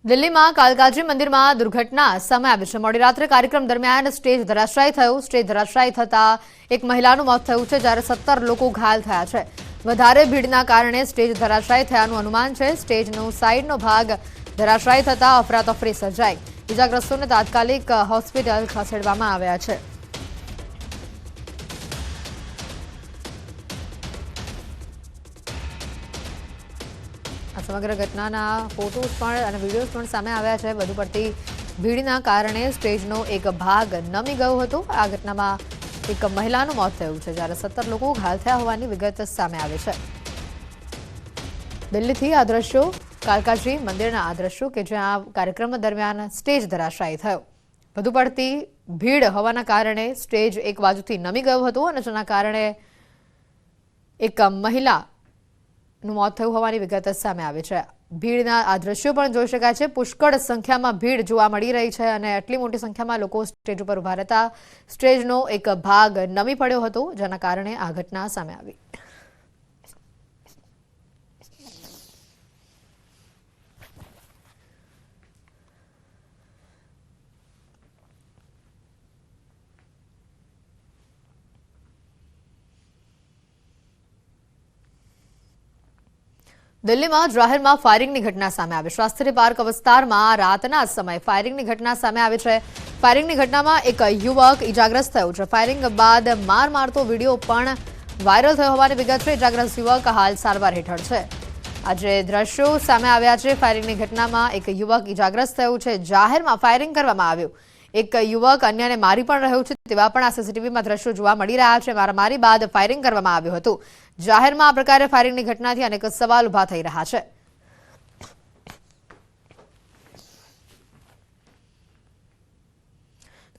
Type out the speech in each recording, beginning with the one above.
દિલ્હીમાં કાલકાજી મંદિરમાં દુર્ઘટના સામે આવી છે। મોડી રાત્રે કાર્યક્રમ દરમિયાન સ્ટેજ ધરાશાયી થયું। સ્ટેજ ધરાશાયી થતા એક મહિલાનું મોત થયું છે, જ્યારે 17 લોકો ઘાયલ થયા છે। વધારે ભીડના કારણે સ્ટેજ ધરાશાયી થયાનું અનુમાન છે। સ્ટેજનો સાઈડનો ભાગ ધરાશાયી થતા અફરાતફરી સર્જાઈ। ઇજાગ્રસ્તોને તાત્કાલિક હોસ્પિટલ ખસેડવામાં આવ્યા છે। સમગ્ર ઘટનાના ફોટોઝ પણ અને વિડીયોઝ પણ સામે આવ્યા છે। વધુ પડતી ભીડના કારણે સ્ટેજનો એક ભાગ નમી ગયો હતો। આ ઘટનામાં એક મહિલાનું મોત થયું છે, જ્યારે 17 લોકો ઘાયલ થયા હોવાની વિગત સામે આવી છે। દિલ્હીથી આ દ્રશ્યો, કાલકાજી મંદિરના આ દ્રશ્યો કે જ્યાં કાર્યક્રમ દરમિયાન સ્ટેજ ધરાશાયી થયો। વધુ પડતી ભીડ હોવાના કારણે સ્ટેજ એક બાજુથી નમી ગયો હતો અને જેના કારણે એક મહિલા મોત થયું હોવાની વિગત સામે આવી છે। ભીડના આ દ્રશ્યો પણ જોઈ શકાય છે। પુષ્કળ સંખ્યામાં ભીડ જોવા મળી રહી છે અને આટલી મોટી સંખ્યામાં લોકો સ્ટેજ ઉપર ઉભા રહેતા સ્ટેજનો એક ભાગ નમી પડ્યો હતો, જેના કારણે આ ઘટના સામે આવી। દિલ્હીમાં જાહેરમાં ફાયરિંગની ઘટના સામે આવી। શાસ્ત્રી પાર્ક વિસ્તારમાં રાતના સમયે ફાયરિંગની ઘટના સામે આવી છે। ફાયરિંગની ઘટનામાં એક યુવક ઇજાગ્રસ્ત થયો છે। ફાયરિંગ બાદ માર મારતો વિડીયો પણ વાયરલ થયો હોવાની વિગત છે। ઇજાગ્રસ્ત યુવક હાલ સારવાર હેઠળ છે। આજે દ્રશ્યો સામે આવ્યા છે। ફાયરિંગની ઘટનામાં એક યુવક ઇજાગ્રસ્ત થયો છે। જાહેરમાં ફાયરિંગ કરવામાં આવ્યું। એક યુવક અન્યને મારી પણ રહ્યો છે તેવા પણ આ સીસીટીવીમાં દ્રશ્યો જોવા મળી રહ્યા છે। મારામારી બાદ ફાયરિંગ કરવામાં આવ્યું હતું। જાહેરમાં આ પ્રકારે ફાયરિંગની ઘટનાથી અનેક સવાલ ઉભા થઈ રહ્યા છે।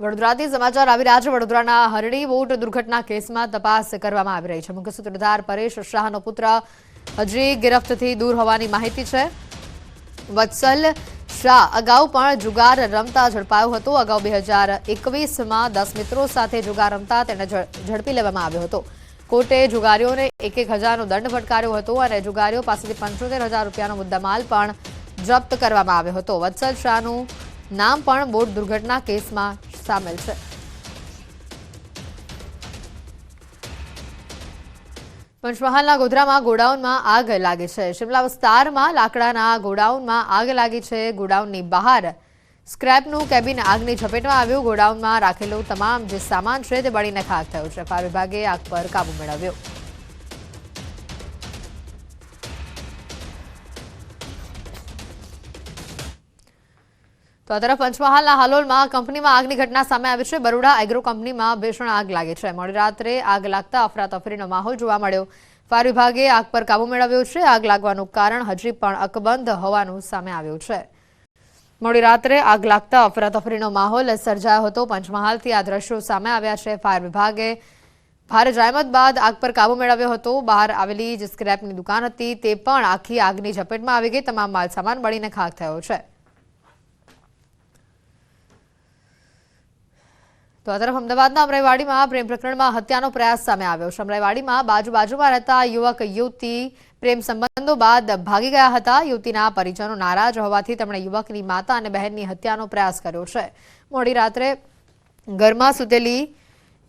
વડોદરાથી સમાચાર આવી રહ્યા છે। વડોદરાના હરણી બોટ દુર્ઘટના કેસમાં તપાસ કરવામાં આવી રહી છે। મુખ્ય સૂત્રધાર પરેશ શાહનો પુત્ર હજી ગિરફ્તથી દૂર હોવાની માહિતી છે। વત્સલ શાહ અગાઉ પણ જુગાર રમતા ઝડપાયો હતો। અગાઉ 2021માં 10 મિત્રો સાથે જુગાર રમતા તેને ઝડપી લેવામાં આવ્યો હતો। કોર્ટે જુગારીઓને 1,000નો દંડ ફટકાર્યો હતો અને જુગારીઓ પાસેથી 75,000 રૂપિયાનો મુદ્દામાલ પણ જપ્ત કરવામાં આવ્યો હતો। વત્સલ શાહનું નામ પણ બોટ દુર્ઘટના કેસમાં સામેલ છે। પંચમહાલના ગોધરામાં ગોડાઉનમાં આગ લાગી છે। શિમલા વિસ્તારમાં લાકડાના ગોડાઉનમાં આગ લાગી છે। ગોડાઉનની બહાર સ્ક્રેપનું કેબિન આગની ઝપેટમાં આવ્યું। ગોડાઉનમાં રાખેલો તમામ જે સામાન છે તે બળીને ખાખ થયો છે। ફાયર વિભાગે આગ પર કાબુ મેળવ્યો। તો આ તરફ પંચમહાલના હાલોલમાં કંપનીમાં આગની ઘટના સામે આવી છે। બરોડા એગ્રો કંપનીમાં ભીષણ આગ લાગી છે। મોડી રાત્રે આગ લાગતા અફરાતફરીનો માહોલ જોવા મળ્યો। ફાયર વિભાગે આગ પર કાબુ મેળવ્યો છે। આગ લાગવાનું કારણ હજી પણ અકબંધ હોવાનું સામે આવ્યું છે। મોડી રાત્રે આગ લાગતા અફરાતફરીનો માહોલ સર્જાયો હતો। પંચમહાલથી આ દ્રશ્યો સામે આવ્યા છે। ફાયર વિભાગે ભારે જહેમત બાદ આગ પર કાબુ મેળવ્યો હતો। બહાર આવેલી જે સ્ક્રેપની દુકાન હતી તે પણ આખી આગની ઝપેટમાં આવી ગઈ। તમામ માલસામાન બળીને ખાખ થયો છે। તો આ તરફ અમદાવાદના અમરાઈવાડીમાં પ્રેમ પ્રકરણમાં હત્યાનો પ્રયાસ સામે આવ્યો છે। અમરાઈવાડીમાં બાજુમાં રહેતા યુવક યુવતી પ્રેમ સંબંધો બાદ ભાગી ગયા હતા। યુવતીના પરિજનો નારાજ હોવાથી તેમણે યુવકની માતા અને બહેનની હત્યાનો પ્રયાસ કર્યો છે। મોડી રાત્રે ઘરમાં સૂતેલી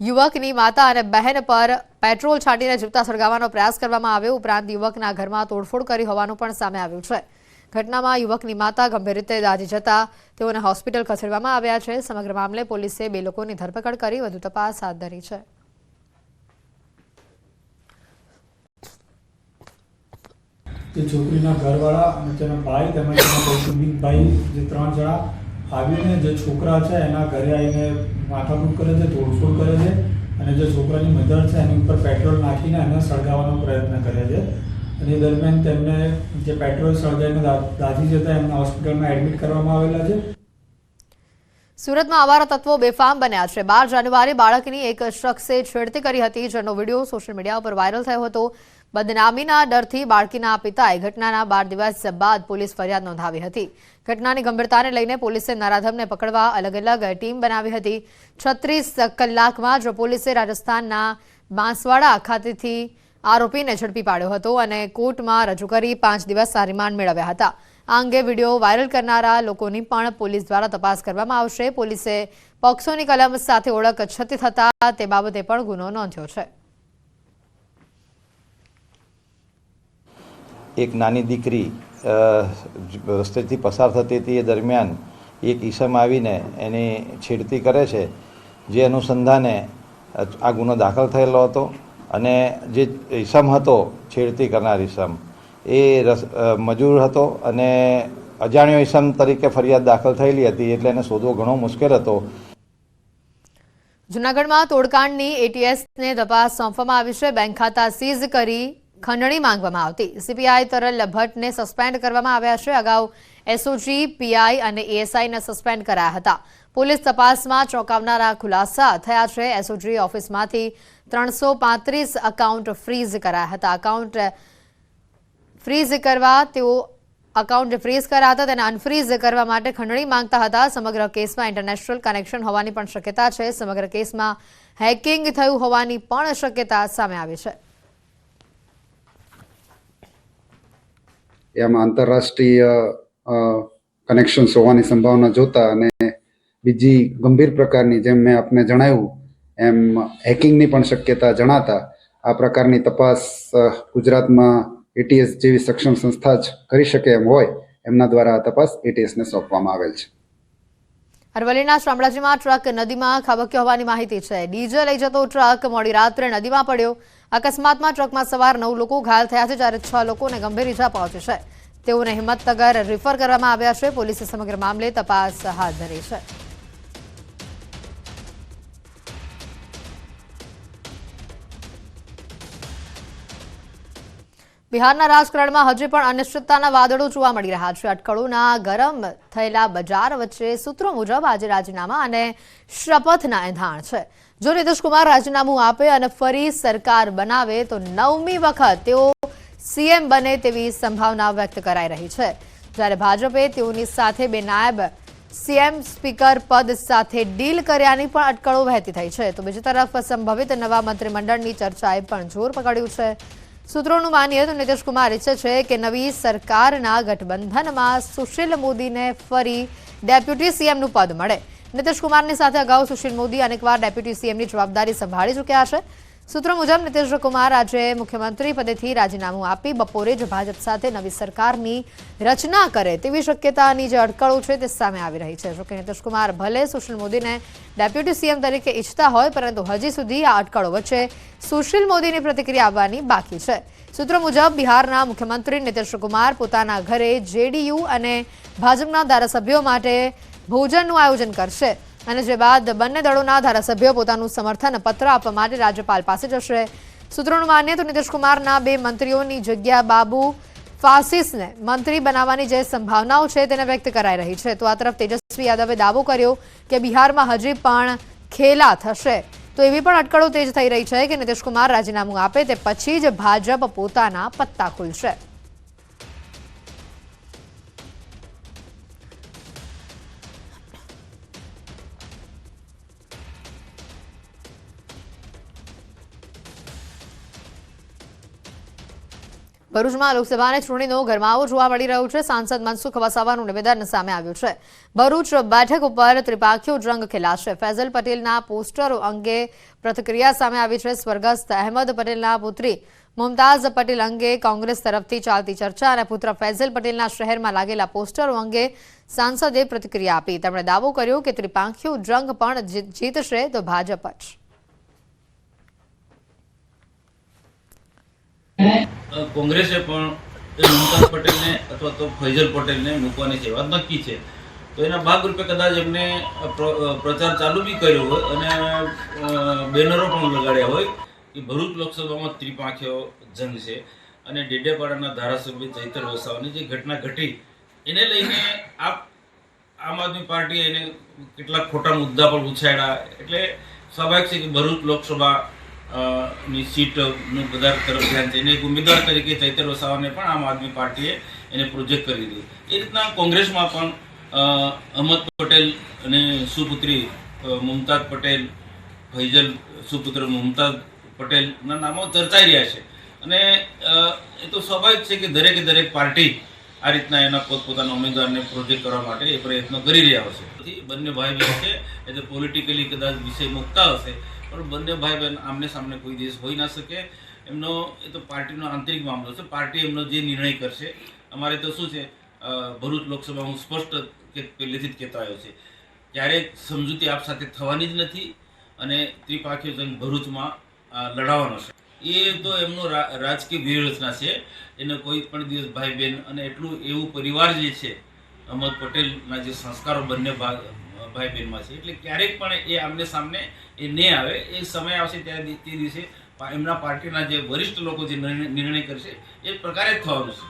યુવકની માતા અને બહેન પર પેટ્રોલ છાંટીને જીવતા સળગાવવાનો પ્રયાસ કરવામાં આવ્યો। ઉપરાંત યુવકના ઘરમાં તોડફોડ કરી હોવાનું પણ સામે આવ્યું છે। ઘટનામાં યુવકની માતા ગંભીર રીતે દાઝી જતા તેઓને હોસ્પિટલ ખસેડવામાં આવ્યા છે। સમગ્ર મામલે પોલીસે 2 લોકોની ધરપકડ કરી વધુ તપાસ હાથ ધરી છે। છોકરીના ઘરવાળા અને તેના ભાઈ તેમજ તેના કૌટુંબિક ભાઈ જે 3 જણા આવીને જે છોકરા છે એના ઘરે આવીને માથાકૂટ કરે છે, તોડફોડ કરે છે અને જે છોકરાની મધર છે એની ઉપર પેટ્રોલ નાખીને એને સળગાવવાનો પ્રયત્ન કરે છે। અને એ દરમિયાન તેમને જે પેટ્રોલ સળગાઈને દાઝી જતા એમને હોસ્પિટલમાં એડમિટ કરવામાં આવેલા છે। સુરતમાં આવારા તત્વો બેફામ બન્યા છે। 12 જાન્યુઆરીએ બાળકની એક શખ્સે છેડતી કરી હતી, જેનો વિડીયો સોશિયલ મીડિયા પર વાયરલ થયો હતો। બદનામીના ડરથી બાળકીના પિતાએ ઘટનાના 12 દિવસ બાદ પોલીસ ફરિયાદ નોંધાવી હતી। ઘટનાની ગંભીરતાને લઈને પોલીસે નરાધમને પકડવા અલગ અલગ ટીમ બનાવી હતી। 36 કલાકમાં જ પોલીસે રાજસ્થાનના બાંસવાડા ખાતેથી આરોપીને ઝડપી પાડ્યો હતો અને કોર્ટમાં રજૂ કરી 5 દિવસના રિમાન્ડ મેળવ્યા હતા। આ અંગે વિડીયો વાયરલ કરનારા લોકોની પણ પોલીસ દ્વારા તપાસ કરવામાં આવશે. પોલીસે પોક્સોની કલમ સાથે ઓળખ છતી થતા તે બાબતે પણ ગુનો નોંધ્યો છે. એક નાની દીકરી રસ્તેથી પસાર થતી હતી એ દરમિયાન એક ઈસમ આવીને એની છેડતી કરે છે, જે અનુસંધાને આ ગુનો દાખલ થયેલો હતો અને જે ઈસમ હતો છેડતી કરનાર ઈસમ એ મજૂર હતો અને અજાણ્યો ઈસમ તરીકે ફરિયાદ દાખલ થયેલી હતી, એટલે એને શોધવો ઘણો મુશ્કેલ હતો. જૂનાગઢમાં તોડકાંડની એટીએસને તપાસ સોંપવામાં આવી છે. બેંક ખાતા સીઝ કરી ખંડણી માંગવામાં આવતી. સીપીઆઈ તરલ ભટ્ટને સસ્પેન્ડ કરવામાં આવ્યા છે. અગાઉ એસઓજી, પીઆઈ અને એએસઆઈને સસ્પેન્ડ કરાયા હતા. પોલીસ તપાસમાં ચોંકાવનારા ખુલાસા થયા છે. એસઓજી ઓફિસમાંથી 335 એકાઉન્ટ ફ્રીઝ કરાયા હતા. એકાઉન્ટ ફ્રીઝ કર્યા હતા તેને અનફ્રીઝ કરવા માટે ખંડણી માંગતા હતા. સમગ્ર કેસમાં ઇન્ટરનેશનલ કનેક્શન હોવાની પણ શક્યતા છે. સમગ્ર કેસમાં હેકિંગ થયું હોવાની પણ શક્યતા સામે આવી છે. એમાં આંતરરાષ્ટ્રીય કનેક્શન્સ હોવાની સંભાવના જોતા અને બીજી ગંભીર પ્રકારની, જેમ મેં આપને જણાવ્યું એમ હેકિંગની પણ શક્યતા જણાતા આ પ્રકારની તપાસ ગુજરાતમાં એટીએસ જેવી સક્ષમ સંસ્થા જ કરી શકે એમ હોય એમના દ્વારા આ તપાસ એટીએસને સોંપવામાં આવેલ છે. અરવલ્લીના શામળાજીમાં ટ્રક નદીમાં ખાબક્યો હોવાની માહિતી છે. ડીઝલ લઈ જતો ટ્રક મોડી રાત્રે નદીમાં પડ્યો. અકસ્માતમાં ટ્રકમાં સવાર 9 લોકો ઘાયલ થયા છે, જ્યારે 6 લોકોને ગંભીર ઈજા પહોંચી છે. તેઓને હિંમતનગર રિફર કરવામાં આવ્યા છે. પોલીસે સમગ્ર મામલે તપાસ હાથ ધરી છે. બિહારના રાજકારણમાં હજી પણ અનિશ્ચિતતાના વાદળો જોવા મળી રહ્યા છે. અટકળોના ગરમ થયેલા બજાર વચ્ચે સૂત્રો મુજબ આજે રાજીનામા અને શપથના એંધાણ છે. જો નીતિશ કુમાર રાજીનામું આપે અને ફરી સરકાર બનાવે તો 9મી વખત તેઓ સીએમ બને તેવી સંભાવના વ્યક્ત કરાઈ રહી છે. જ્યારે ભાજપે તેઓની સાથે 2 નાયબ સીએમ સ્પીકર પદ સાથે ડીલ કર્યાની પણ અટકળો વહેતી થઈ છે. તો બીજી તરફ સંભવિત નવા મંત્રીમંડળની ચર્ચાએ પણ જોર પકડ્યું છે. સૂત્રોનું માનીએ તો નીતિશ કુમાર ઈચ્છે છે કે નવી સરકારના ગઠબંધનમાં સુશીલ મોદીને ફરી ડેપ્યુટી સીએમનું પદ મળે. નીતિશ કુમારની સાથે અગાઉ સુશીલ મોદી અનેકવાર ડેપ્યુટી સીએમની જવાબદારી સંભાળી ચૂક્યા છે. સૂત્રો મુજબ નીતિશ કુમાર આજે મુખ્યમંત્રી પદેથી રાજીનામું આપી બપોરે જ ભાજપ સાથે નવી સરકારની રચના કરે તેવી શક્યતાની જે અટકળો છે તે સામે આવી રહી છે. જોકે નીતિશ કુમાર ભલે સુશીલ મોદીને ડેપ્યુટી સીએમ તરીકે ઈચ્છતા હોય, પરંતુ હજી સુધી આ અટકળો વચ્ચે સુશીલ મોદીની પ્રતિક્રિયા આવવાની બાકી છે. સૂત્રો મુજબ બિહારના મુખ્યમંત્રી નીતિશ કુમાર પોતાના ઘરે જેડીયુ અને ભાજપના ધારાસભ્યો માટે ભોજનનું આયોજન કરશે અને જે બાદ બંને દળોના ધારાસભ્યો પોતાનું સમર્થન પત્ર આપવા માટે રાજ્યપાલ પાસે જશે. સૂત્રોનું માનીએ તો નીતિશ કુમારના 2 મંત્રીઓની જગ્યા બાબુ ફાસિસને મંત્રી બનાવવાની જે સંભાવનાઓ છે તેને વ્યક્ત કરાઈ રહી છે. તો આ તરફ તેજસ્વી યાદવે દાવો કર્યો કે બિહારમાં હજી પણ ખેલા થશે. તો એવી પણ અટકળો તેજ થઈ રહી છે કે નીતિશ કુમાર રાજીનામું આપે તે પછી જ ભાજપ પોતાના પત્તા ખોલશે. ભરૂચમાં લોકસભાની ચૂંટણીનો ગરમાવો જોવા મળી રહ્યો છે. સાંસદ મનસુખ વસાવાનું નિવેદન સામે આવ્યું છે. ભરૂચ બેઠક ઉપર ત્રિપાખીયો જંગ ખેલાશે. ફૈઝલ પટેલના પોસ્ટરો અંગે પ્રતિક્રિયા સામે આવી છે. સ્વર્ગસ્થ અહેમદ પટેલના પુત્રી મુમતાઝ પટેલ અંગે કોંગ્રેસ તરફથી ચાલતી ચર્ચા અને પુત્ર ફૈઝલ પટેલના શહેરમાં લાગેલા પોસ્ટરો અંગે સાંસદે પ્રતિક્રિયા આપી. તેમણે દાવો કર્યો કે ત્રિપાખીયો જંગ પણ જીતશે તો ભાજપ જ. કોંગ્રેસે પણ મુમતાઝ પટેલને અથવા તો ફૈઝલ પટેલને મૂકવાની છે વાત નક્કી છે. તો એના ભાગરૂપે કદાચ એમને પ્રચાર ચાલુ બી કર્યો હોય અને બેનરો પણ લગાડ્યા હોય કે ભરૂચ લોકસભામાં ત્રિપાંખીયો જંગ છે અને ડેડિયાપાડાના ધારાસભ્ય ચૈતર વસાવાની જે ઘટના ઘટી એને લઈને આમ આદમી પાર્ટીએ એને કેટલાક ખોટા મુદ્દા પણ ઉછાળ્યા. એટલે સ્વાભાવિક છે કે ભરૂચ લોકસભા ની સીટનું બધા તરફ ધ્યાન છે. એને એક ઉમેદવાર તરીકે ચૈતર વસાવાને પણ આમ આદમી પાર્ટીએ એને પ્રોજેક્ટ કરી દીધું. એ રીતના કોંગ્રેસમાં પણ અહમદ પટેલ અને સુપુત્રી મુમતાઝ પટેલ, ફૈઝલ સુપુત્ર મુમતાઝ પટેલના નામો ચર્ચાઈ રહ્યા છે. અને એ તો સ્વાભાવિક છે કે દરેક પાર્ટી આ રીતના એના પોતપોતાના ઉમેદવારને પ્રોજેક્ટ કરવા માટે એ પ્રયત્નો કરી રહ્યા હશે. તેથી બંને ભાઈ બહેન છે એટલે પોલિટિકલી કદાચ વિષય મુકતા હશે, પણ બંને ભાઈ બહેન આમને સામને કોઈ દિવસ હોઈ ના શકે. એમનો એ તો પાર્ટીનો આંતરિક મામલો છે. પાર્ટી એમનો જે નિર્ણય કરશે. અમારે તો શું છે, ભરૂચ લોકસભા હું સ્પષ્ટ પહેલેથી જ કહેતો આવ્યો છે, ક્યારેક સમજૂતી આપ સાથે થવાની જ નથી અને ત્રિપાખીય જંગ ભરૂચમાં લડાવવાનો છે. એ તો એમનો રાજકીય વ્યૂહરચના છે. એને કોઈ પણ દિવસ ભાઈ બહેન અને એટલું એવું પરિવાર જે છે અહમદ પટેલના જે સંસ્કારો બંને ભાઈ બહેનમાં છે, એટલે ક્યારેક પણ એ આમને સામને એ નહીં આવે. એ સમય આવશે ત્યારે તે દિવસે એમના પાર્ટીના જે વરિષ્ઠ લોકો જે નિર્ણય કરશે એ પ્રકારે જ થવાનું છે.